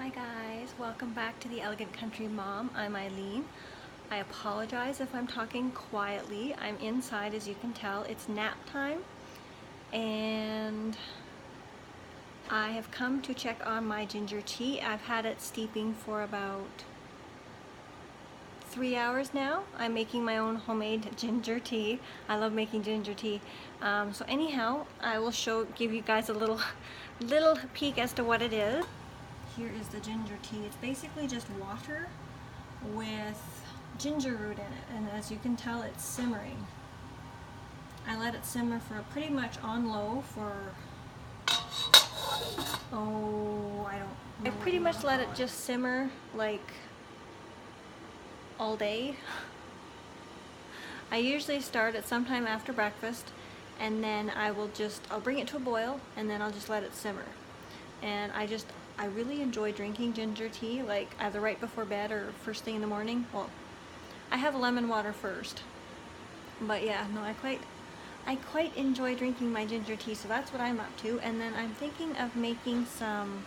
Hi guys, welcome back to the Elegant Country Mom. I'm Eileen. I apologize if I'm talking quietly. I'm inside, as you can tell. It's nap time and I have come to check on my ginger tea. I've had it steeping for about 3 hours now. I'm making my own homemade ginger tea. I love making ginger tea. So anyhow, I will give you guys a little peek as to what it is. Here is the ginger tea. It's basically just water with ginger root in it, and as you can tell, it's simmering. I let it simmer for pretty much on low for I pretty much let it just simmer like all day. I usually start at sometime after breakfast, and then I'll bring it to a boil, and then I'll just let it simmer. And I really enjoy drinking ginger tea, like either right before bed or first thing in the morning. Well, I have lemon water first, but yeah, no, I quite enjoy drinking my ginger tea, so that's what I'm up to. And then I'm thinking of making some,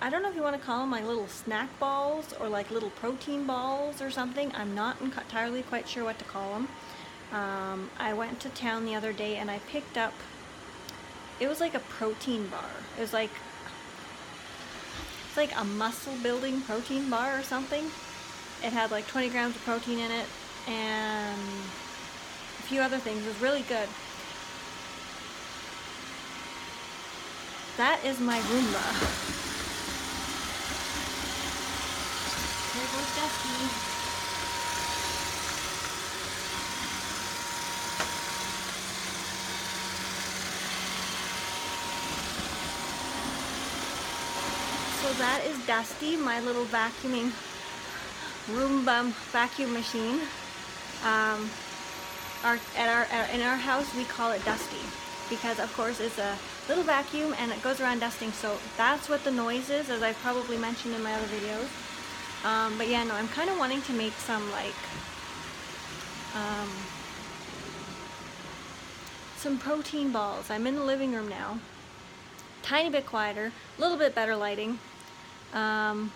I don't know if you want to call them like little snack balls or like little protein balls or something. I'm not entirely quite sure what to call them. I went to town the other day and I picked up, it was like a protein bar. It was like, it's like a muscle building protein bar or something. It had like 20 grams of protein in it and a few other things. It was really good. That is my Roomba. There goes Dusty. So that is Dusty, my little vacuuming Roomba vacuum machine. In our house we call it Dusty because of course it's a little vacuum and it goes around dusting, so that's what the noise is, as I've probably mentioned in my other videos. But yeah, no, I'm kind of wanting to make some like some protein balls. I'm in the living room now, tiny bit quieter, a little bit better lighting. I'm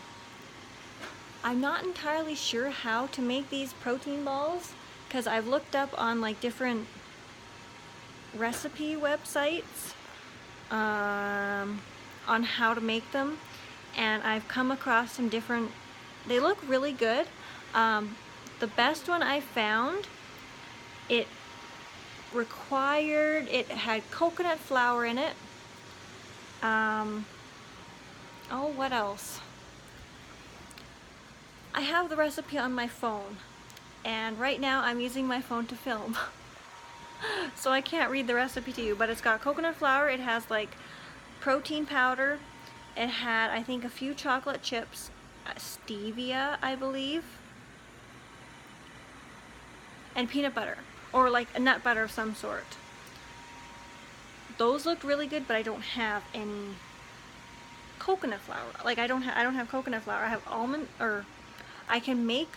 not entirely sure how to make these protein balls because I've looked up on like different recipe websites on how to make them, and I've come across some different, they look really good. The best one I found, it had coconut flour in it. Oh, what else? I have the recipe on my phone, and right now I'm using my phone to film. So I can't read the recipe to you, but it's got coconut flour, it has like protein powder, it had I think a few chocolate chips, stevia I believe, and peanut butter, or like a nut butter of some sort. Those looked really good, but I don't have any coconut flour. Like I don't have coconut flour. I have almond, or I can make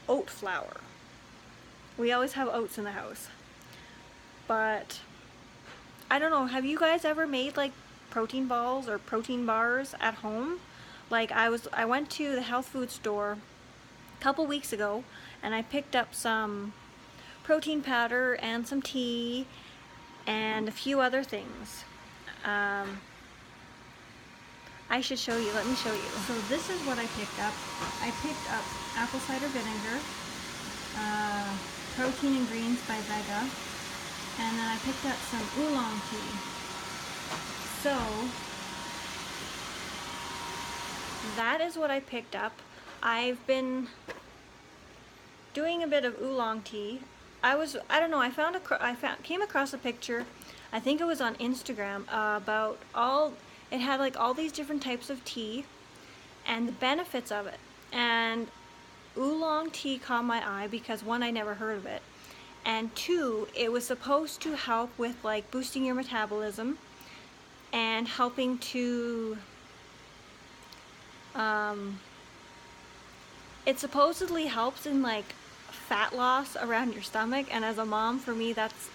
oat flour. We always have oats in the house. But I don't know, have you guys ever made like protein balls or protein bars at home? Like I went to the health food store a couple weeks ago and I picked up some protein powder and some tea and a few other things. I should show you. Let me show you. So this is what I picked up. I picked up apple cider vinegar, protein and greens by Vega, and then I picked up some oolong tea. So that is what I picked up. I've been doing a bit of oolong tea. I don't know, I came across a picture, I think it was on Instagram, about it had like all these different types of tea and the benefits of it. And oolong tea caught my eye because one, I never heard of it, and two, it was supposed to help with like boosting your metabolism and helping to it supposedly helps in like fat loss around your stomach, and as a mom, for me, that's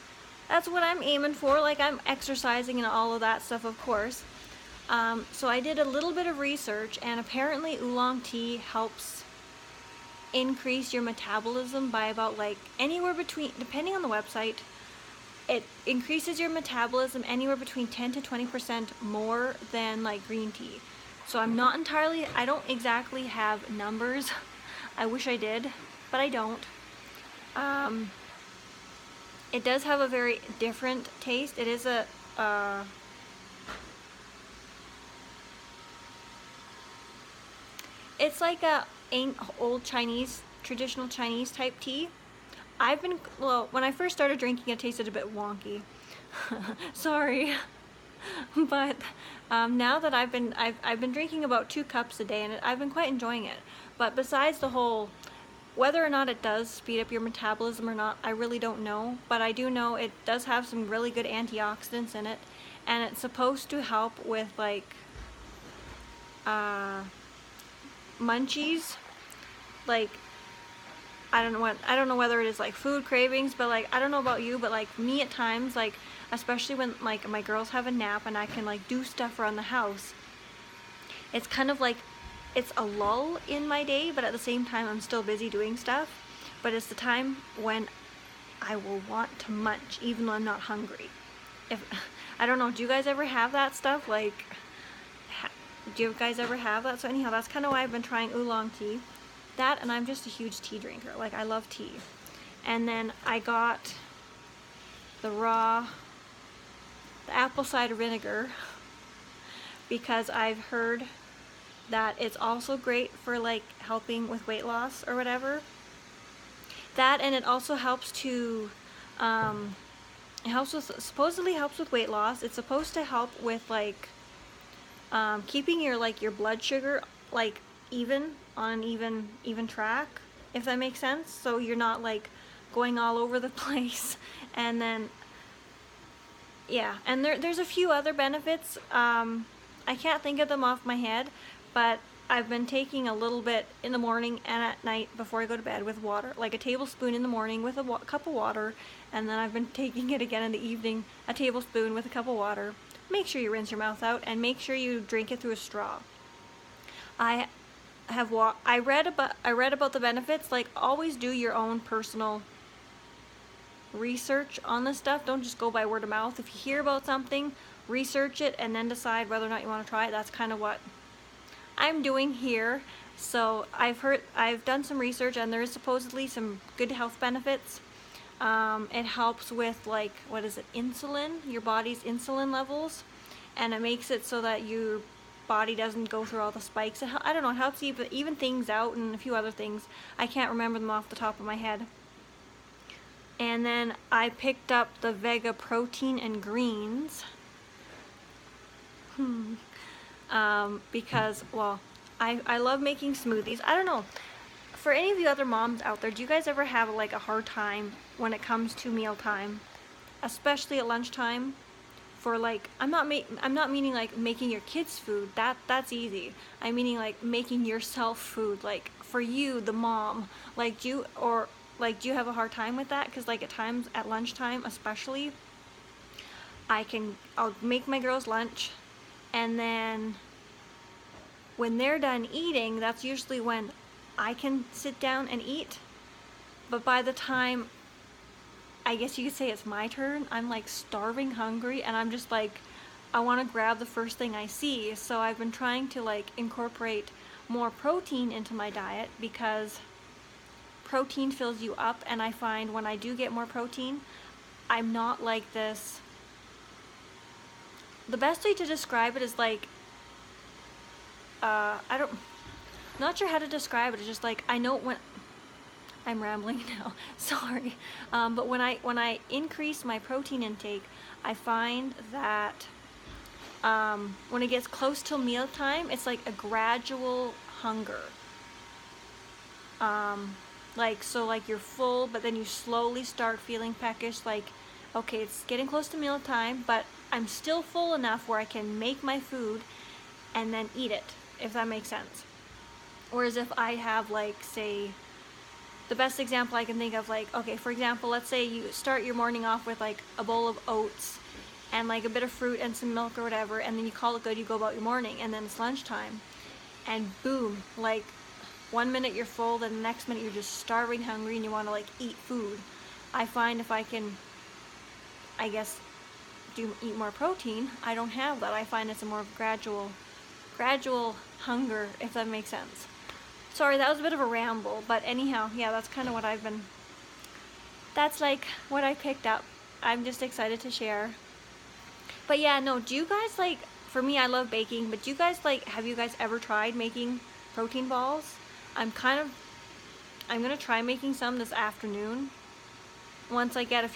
what I'm aiming for. Like I'm exercising and all of that stuff, of course. So I did a little bit of research, and apparently oolong tea helps increase your metabolism by about like anywhere between, depending on the website, it increases your metabolism anywhere between 10 to 20% more than like green tea. So I'm not entirely, I don't exactly have numbers. I wish I did, but I don't. It does have a very different taste. It is a it's like a old Chinese, traditional Chinese type tea. Well, when I first started drinking, it tasted a bit wonky. Sorry. But now that I've been drinking about 2 cups a day, and I've been quite enjoying it. But besides the whole, whether or not it does speed up your metabolism or not, I really don't know. But I do know it does have some really good antioxidants in it, and it's supposed to help with like munchies, like I don't know whether it is like food cravings, but like I don't know about you, but like me at times, like especially when like my girls have a nap and I can like do stuff around the house, it's kind of like it's a lull in my day, but at the same time I'm still busy doing stuff. But it's the time when I will want to munch even though I'm not hungry. I don't know, do you guys ever have that stuff? Like, do you guys ever have that? So anyhow, that's kind of why I've been trying oolong tea. That, and I'm just a huge tea drinker. Like, I love tea. And then I got the apple cider vinegar because I've heard that it's also great for like helping with weight loss or whatever. That, and it also helps to supposedly helps with weight loss. It's supposed to help with like keeping your blood sugar like on an even track, if that makes sense. So you're not like going all over the place. And then yeah, and there's a few other benefits. I can't think of them off my head, but I've been taking a little bit in the morning and at night before I go to bed with water, like a tablespoon in the morning with a cup of water, and then I've been taking it again in the evening, a tablespoon with a cup of water. Make sure you rinse your mouth out and make sure you drink it through a straw. I read about the benefits. Like, always do your own personal research on this stuff. Don't just go by word of mouth. If you hear about something, research it and then decide whether or not you want to try it. That's kind of what I'm doing here. So I've done some research, and there is supposedly some good health benefits. It helps with like, what is it, insulin, your body's insulin levels, and it makes it so that your body doesn't go through all the spikes. I don't know, it helps even things out, and a few other things. I can't remember them off the top of my head. And then I picked up the Vega protein and greens because, well, I love making smoothies. I don't know, for any of you other moms out there, do you guys ever have like a hard time when it comes to mealtime, especially at lunchtime? For like, I'm not meaning like making your kids food. That's easy. I'm meaning like making yourself food, like for you, the mom. Like, do you have a hard time with that? Because like at times at lunchtime especially, I'll make my girls lunch, and then when they're done eating, that's usually when I can sit down and eat. But by the time, I guess you could say it's my turn, I'm like starving hungry, and I'm just like, I want to grab the first thing I see. So I've been trying to like incorporate more protein into my diet, because protein fills you up, and I find when I do get more protein, I'm not like this. The best way to describe it is like, not sure how to describe it. It's just like, I know when I'm rambling now, sorry. But when I increase my protein intake, I find that when it gets close to mealtime, it's like a gradual hunger. So like you're full, but then you slowly start feeling peckish, like, okay, it's getting close to mealtime, but I'm still full enough where I can make my food and then eat it, if that makes sense. Whereas if I have, like, say, the best example I can think of, like, okay, for example, let's say you start your morning off with like a bowl of oats and like a bit of fruit and some milk or whatever, and then you call it good, you go about your morning, and then it's lunchtime, and boom, like 1 minute you're full, then the next minute you're just starving hungry and you want to like eat food. I find if I can, I guess, eat more protein, I don't have that. I find it's a more gradual hunger, if that makes sense. Sorry, that was a bit of a ramble, but anyhow, yeah, that's kind of what that's like what I picked up. I'm just excited to share. But yeah, no, do you guys like, for me, I love baking, but do you guys like, have you guys ever tried making protein balls? I'm gonna try making some this afternoon once I get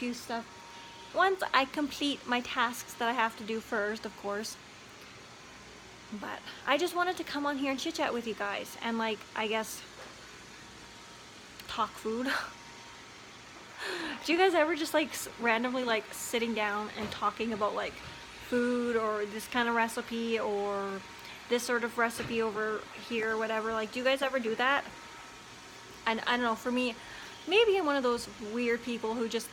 once I complete my tasks that I have to do first, of course. But I just wanted to come on here and chit chat with you guys and like, I guess, talk food. Do you guys ever just like randomly like sitting down and talking about like food or this kind of recipe or this sort of recipe over here or whatever? Like, do you guys ever do that? And I don't know, for me, maybe I'm one of those weird people who just,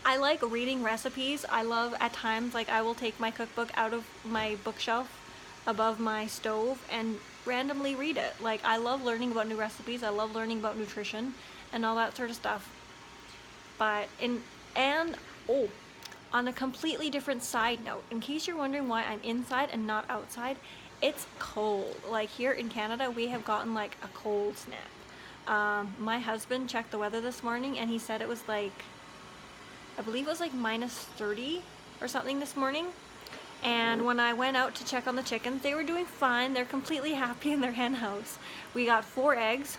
I like reading recipes. I love at times, like I will take my cookbook out of my bookshelf above my stove and randomly read it. Like, I love learning about new recipes. I love learning about nutrition and all that sort of stuff. But on a completely different side note, in case you're wondering why I'm inside and not outside, it's cold. Like here in Canada, we have gotten like a cold snap. My husband checked the weather this morning and he said it was like, I believe it was like -30 or something this morning. And when I went out to check on the chickens, they were doing fine. They're completely happy in their hen house. We got 4 eggs.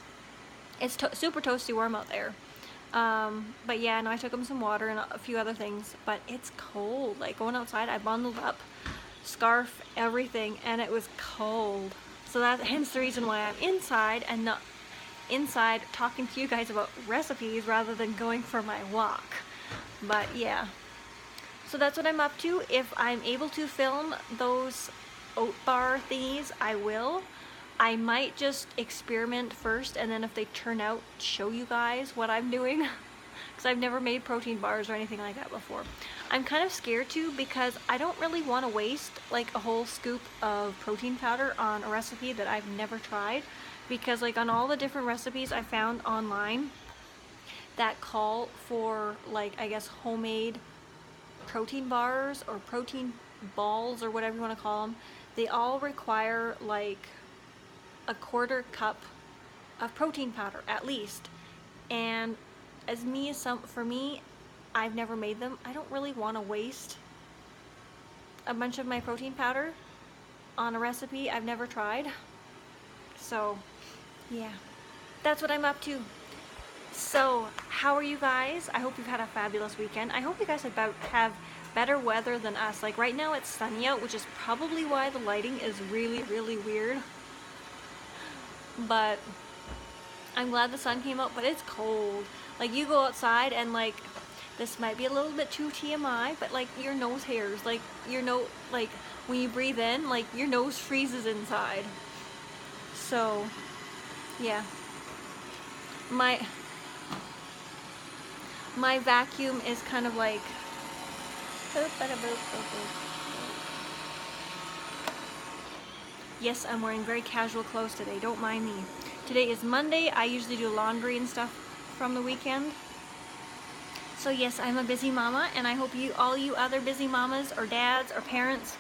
It's super toasty warm out there. But yeah, no, I took them some water and a few other things, but it's cold. Like going outside, I bundled up, scarf, everything, and it was cold. So hence the reason why I'm inside and not inside talking to you guys about recipes rather than going for my walk. But yeah, so that's what I'm up to. If I'm able to film those oat bar thingies, I will. I might just experiment first, and then if they turn out, show you guys what I'm doing, because I've never made protein bars or anything like that before. I'm kind of scared to, because I don't really want to waste like a whole scoop of protein powder on a recipe that I've never tried, because like on all the different recipes I found online that call for like, I guess, homemade protein bars or protein balls or whatever you want to call them, they all require like a 1/4 cup of protein powder at least. And for me, I've never made them. I don't really want to waste a bunch of my protein powder on a recipe I've never tried. So yeah, that's what I'm up to. So how are you guys? I hope you've had a fabulous weekend. I hope you guys have better weather than us. Like right now it's sunny out, which is probably why the lighting is really, really weird. But I'm glad the sun came out, but it's cold. Like you go outside and like, this might be a little bit too TMI, but like your nose hairs, like like when you breathe in, like your nose freezes inside. So yeah, my vacuum is kind of like, yes, I'm wearing very casual clothes today, don't mind me. Today is Monday. I usually do laundry and stuff from the weekend. So yes, I'm a busy mama, and I hope all you other busy mamas or dads or parents,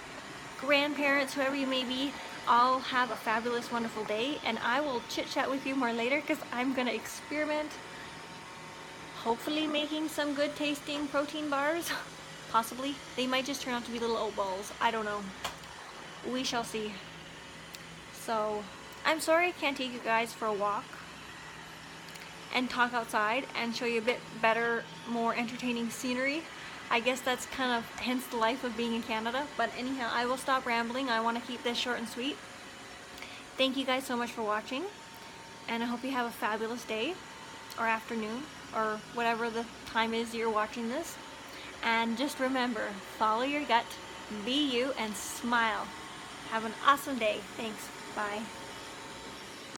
grandparents, whoever you may be, all have a fabulous, wonderful day. And I will chit chat with you more later, because I'm gonna experiment, hopefully making some good tasting protein bars. Possibly. They might just turn out to be little oat balls. I don't know. We shall see. So I'm sorry I can't take you guys for a walk and talk outside and show you a bit better, more entertaining scenery. I guess that's kind of hence the life of being in Canada. But anyhow, I will stop rambling. I want to keep this short and sweet. Thank you guys so much for watching, and I hope you have a fabulous day or afternoon or whatever the time is you're watching this. And just remember, follow your gut, be you, and smile. Have an awesome day. Thanks. Bye.